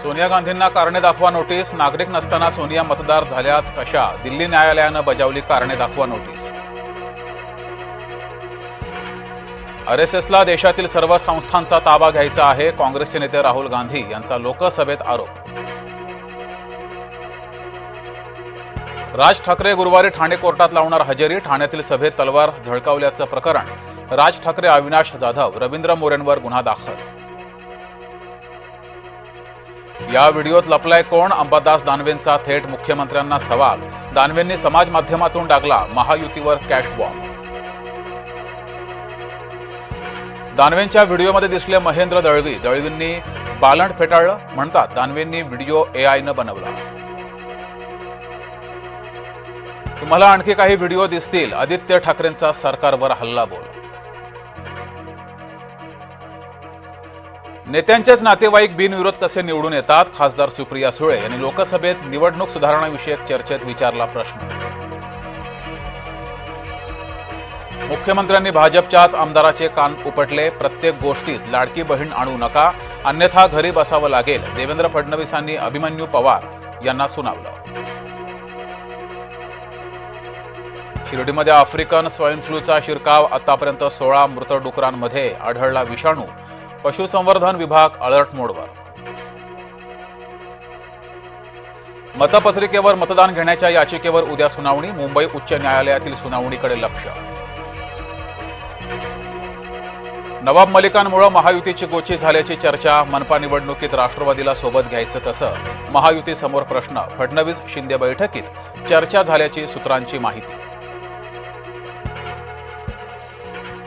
सोनिया गांधींना कारणे दाखवा नोटीस। नागरिक नसताना सोनिया मतदार झाल्याच कशा? दिल्ली न्यायालयानं बजावली कारणे दाखवा नोटीस। आरएसएसला देशातील सर्व संस्थांचा ताबा घ्यायचा आहे, काँग्रेसचे नेते राहुल गांधी यांचा लोकसभेत आरोप। राज ठाकरे गुरुवारी ठाणे कोर्टात लावणार हजेरी। ठाण्यातील सभेत तलवार झळकावल्याचं प्रकरण। राज ठाकरे, अविनाश जाधव, रवींद्र मोरेंवर गुन्हा दाखल। या व्हिडिओत लपलाय कोण? अंबादास दानवेंचा थेट मुख्यमंत्र्यांना सवाल। दानवेंनी समाज माध्यमातून टाकला महायुतीवर कॅश बॉम्ब। दानवेंच्या व्हिडिओमध्ये दिसले महेंद्र दळवी। दळवींनी बालंट फेटाळलं म्हणतात दानवेंनी व्हिडिओ एआयनं बनवला। तुम्हाला आणखी काही व्हिडिओ दिसतील। आदित्य ठाकरेंचा सरकारवर हल्लाबोल। नेत्यांचेच नातेवाईक बिनविरोध कसे निवडून येतात? खासदार सुप्रिया सुळे यांनी लोकसभेत निवडणूक सुधारणाविषयक चर्चेत विचारला प्रश्न। मुख्यमंत्र्यांनी भाजपच्याच आमदाराचे कान उपटले। प्रत्येक गोष्टीत लाडकी बहीण आणू नका, अन्यथा घरी बसावं लागेल। देवेंद्र फडणवीसांनी अभिमन्यू पवार यांना सुनावलं। शिर्डीमध्ये आफ्रिकन स्वाईन फ्लूचा शिरकाव। आतापर्यंत 16 मृत डुकरांमध्ये आढळला विषाणू। पशुसंवर्धन विभाग अलर्ट मोडवर। मतपत्रिकेवर मतदान घेण्याच्या याचिकेवर उद्या सुनावणी। मुंबई उच्च न्यायालयातील सुनावणीकडे लक्ष। नवाब मलिकांमुळे महायुतीची गोची झाल्याची चर्चा। मनपा निवडणुकीत राष्ट्रवादीला सोबत घ्यायचं कसं? महायुती समोर प्रश्न। फडणवीस शिंदे बैठकीत चर्चा झाल्याची सूत्रांची माहिती।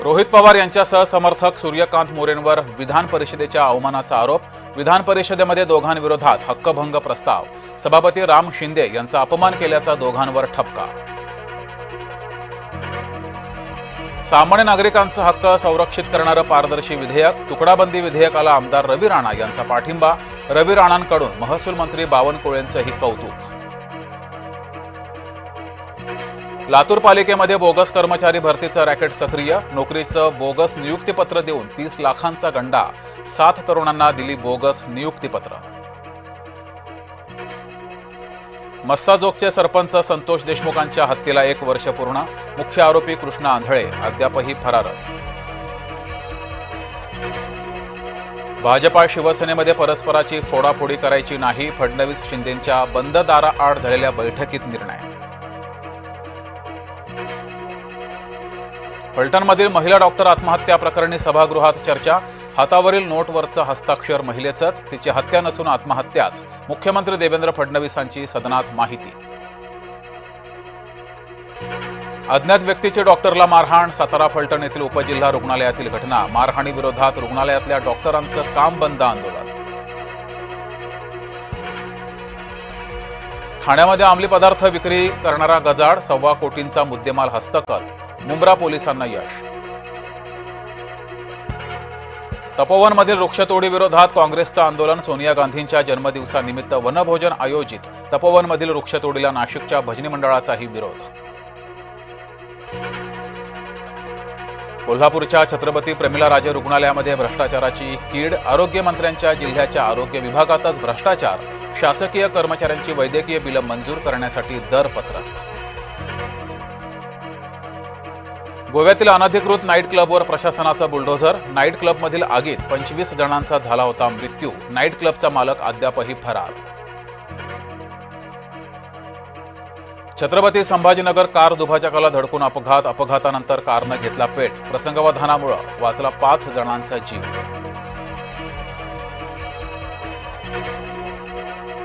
रोहित पवार यांच्यासह समर्थक सूर्यकांत मोरेंवर विधान परिषदेच्या अवमानाचा आरोप। विधान परिषदेमध्ये दोघांविरोधात हक्कभंग प्रस्ताव। सभापती राम शिंदे यांचा अपमान केल्याचा दोघांवर ठपका। सामान्य नागरिकांचा हक्क संरक्षित करणारं पारदर्शी विधेयक। तुकडाबंदी विधेयकाला आमदार रवी राणा यांचा पाठिंबा। रवी राणांकडून महसूल मंत्री बावनकुळेंचंही कौतुक। लातूर पालिकेमध्ये बोगस कर्मचारी भरतीचं रॅकेट सक्रिय। नोकरीचं बोगस नियुक्तीपत्र देऊन 30 लाखांचा गंडा। 7 तरुणांना दिली बोगस नियुक्तीपत्र। मस्साजोगचे सरपंच संतोष देशमुखांच्या हत्येला 1 वर्ष पूर्ण। मुख्य आरोपी कृष्णा आंधळे अद्यापही फरारच। भाजपा शिवसेनेमध्ये परस्पराची फोडाफोडी करायची नाही। फडणवीस शिंदेंच्या बंद दाराआड झालेल्या बैठकीत निर्णय। फलटणमधील महिला डॉक्टर आत्महत्या प्रकरणी सभागृहात चर्चा। हातावरील नोटवरचं हस्ताक्षर महिलेचंच, तिची हत्या नसून आत्महत्याच। मुख्यमंत्री देवेंद्र फडणवीसांची सदनात माहिती। अज्ञात व्यक्तीची डॉक्टरला मारहाण। सातारा फलटण येथील उपजिल्हा रुग्णालयातील घटना। मारहाणीविरोधात रुग्णालयातल्या डॉक्टरांचं काम बंद आंदोलन। ठाण्यामध्ये अंमली पदार्थ विक्री करणारा गजाड। 1.25 कोटींचा मुद्देमाल हस्तगत। मुंब्रा पोलिसांना यश। तपोवनमधील वृक्षतोडी विरोधात काँग्रेसचं आंदोलन। सोनिया गांधींच्या जन्मदिवसानिमित्त वनभोजन आयोजित। तपोवनमधील वृक्षतोडीला नाशिकच्या भजनी मंडळाचाही विरोध। कोल्हापूरच्या छत्रपती प्रमिलाराजे रुग्णालयामध्ये भ्रष्टाचाराची कीड। आरोग्यमंत्र्यांच्या जिल्ह्याच्या आरोग्य विभागातच भ्रष्टाचार। शासकीय कर्मचाऱ्यांची वैद्यकीय बिलं मंजूर करण्यासाठी दरपत्रक। गोव्यातील अनधिकृत नाईट क्लबवर प्रशासनाचा बुलडोझर। नाईट क्लबमधील आगीत 25 जणांचा झाला होता मृत्यू। नाईट क्लबचा मालक अद्यापही फरार। छत्रपती संभाजीनगर कार दुभाजकाला धडकून अपघात। अपघातानंतर कारनं घेतला पेट। प्रसंगवधानामुळे वाचला 5 जणांचा जीव।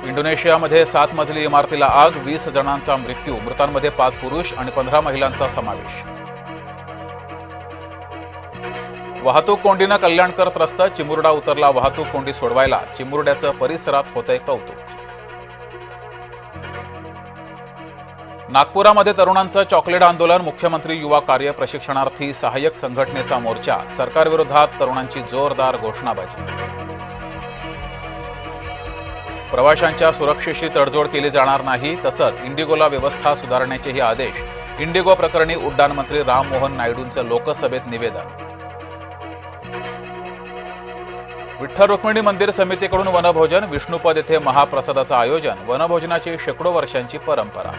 इंडोनेशियामध्ये 7 मजली इमारतीला आग। 20 जणांचा मृत्यू। मृतांमध्ये 5 पुरुष आणि 15 महिलांचा समावेश। वाहतूक कोंडीनं कल्याणकर त्रस्त। चिमुरडा उतरला वाहतूक कोंडी सोडवायला। चिमुरड्याचं परिसरात होतंय कौतुक। नागपुरामध्ये तरुणांचं चॉकलेट आंदोलन। मुख्यमंत्री युवा कार्य प्रशिक्षणार्थी सहाय्यक संघटनेचा मोर्चा। सरकारविरोधात तरुणांची जोरदार घोषणाबाजी। प्रवाशांच्या सुरक्षेशी तडजोड केली जाणार नाही। तसंच इंडिगोला व्यवस्था सुधारण्याचेही आदेश। इंडिगो प्रकरणी उड्डाण मंत्री राममोहन नायडूंचं लोकसभेत निवेदन। विठ्ठल रुक्मिणी मंदिर समितीकडून वनभोजन, विष्णुपद येथे महाप्रसादाचं आयोजन. वनभोजनाची शेकडो वर्षांची परंपरा.